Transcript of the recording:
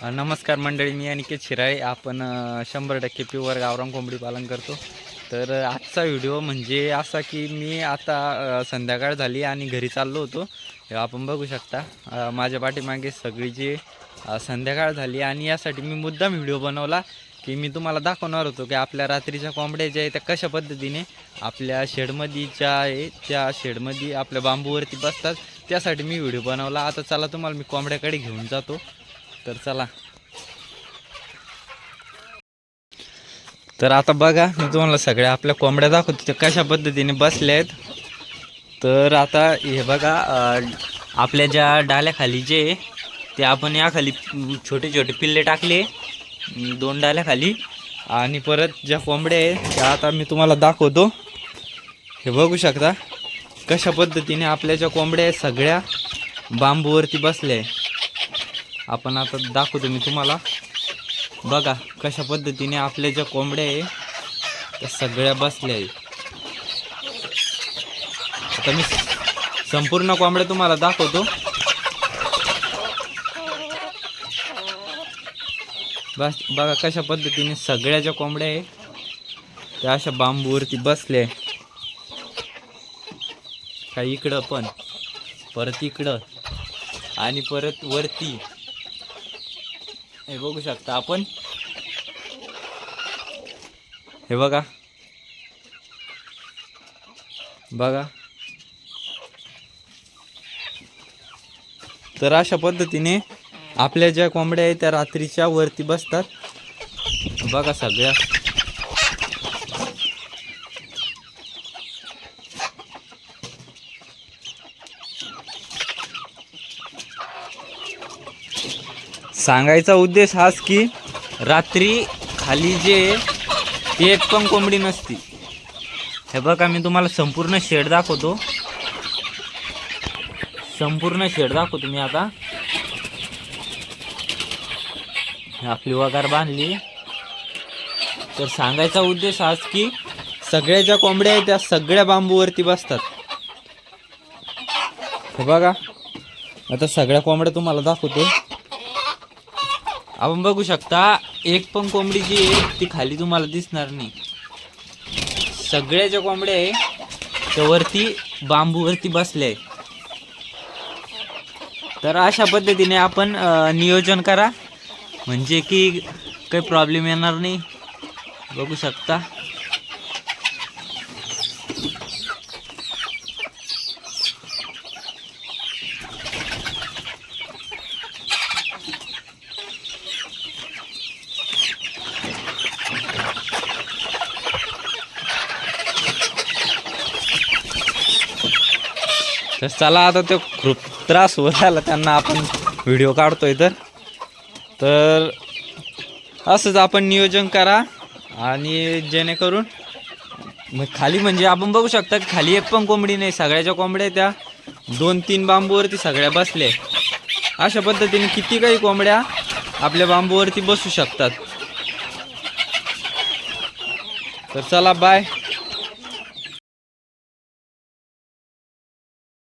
नमस्कार मंडळी, मी अनिकेत शिराळे. आपण 100% प्युअर गावरान कोंबडी पालन करतो. तर आजचा व्हिडिओ म्हणजे असा की मी आता संध्याकाळ झाली आणि घरी चाललो होतो. हे आपण बघू शकता माझ्या पाठीमागे सगळी जी संध्याकाळ झाली आणि यासाठी मी मुद्दाम व्हिडिओ बनवला की मी तुम्हाला दाखवणार होतो की आपल्या रात्रीच्या कोंबड्या ज्या आहेत त्या कशा पद्धतीने आपल्या शेडमध्ये ज्या आहे त्या शेडमध्ये आपल्या बांबूवरती बसतात. त्यासाठी मी व्हिडिओ बनवला. आता चला तुम्हाला मी कोंबड्याकडे घेऊन जातो. तर चला. तर आता बघा, मी तुम्हाला सगळ्या आपल्या कोंबड्या दाखवतो ते कशा पद्धतीने बसल्या आहेत. तर आता हे बघा, आपल्या ज्या डाल्याखाली जे ते आपण याखाली छोटे छोटे पिल्ले टाकले 2 डाल्याखाली. आणि परत ज्या कोंबड्या आहे त्या आता मी तुम्हाला दाखवतो. हे बघू शकता कशा पद्धतीने आपल्या ज्या कोंबड्या आहेत सगळ्या बांबूवरती बसल्या आहे. आपण आता दाखवतो मी तुम्हाला. बघा कशा पद्धतीने आपल्या ज्या कोंबड्या आहे त्या सगळ्या बसल्या आहे. आता मी संपूर्ण कोंबड्या तुम्हाला दाखवतो. बस बघा कशा पद्धतीने सगळ्या ज्या कोंबड्या आहे त्या अशा बांबूवरती बसल्या आहे. काही इकडं पण, परत इकडं आणि परत वरती. हे बघू शकता आपण. हे बघा बघा. तर अशा पद्धतीने आपल्या ज्या कोंबड्या आहेत त्या रात्रीच्या वरती बसतात. बघा सगळ्या. सांगायचा उद्देश हाच की रात्री खाली जे ती एक पण कोंबडी नसती. हे बघा मी तुम्हाला संपूर्ण शेड दाखवतो. संपूर्ण शेड दाखवतो मी आता. आपली वगार बांधली. तर सांगायचा उद्देश हाच की सगळ्या ज्या कोंबड्या आहेत त्या सगळ्या बांबूवरती बसतात. हे बघा आता सगळ्या कोंबड्या तुम्हाला दाखवतो. आपण बघू शकता एक पण कोंबडी जी आहे ती खाली तुम्हाला दिसणार नाही. सगळ्या ज्या कोंबड्या आहे त्या वरती बांबूवरती बसल्या आहे. तर अशा पद्धतीने आपण नियोजन करा म्हणजे की काही प्रॉब्लेम येणार नाही. बघू शकता. तर चला, आता ते खूप त्रास होत आला त्यांना, आपण व्हिडिओ काढतोय. तर असंच आपण नियोजन करा आणि जेणेकरून मग खाली म्हणजे आपण बघू शकता की खाली एक पण कोंबडी नाही. सगळ्याच्या कोंबड्या त्या 2-3 बांबूवरती सगळ्या बसल्या. अशा पद्धतीने किती काही कोंबड्या आपल्या बांबूवरती बसू शकतात. तर चला, बाय.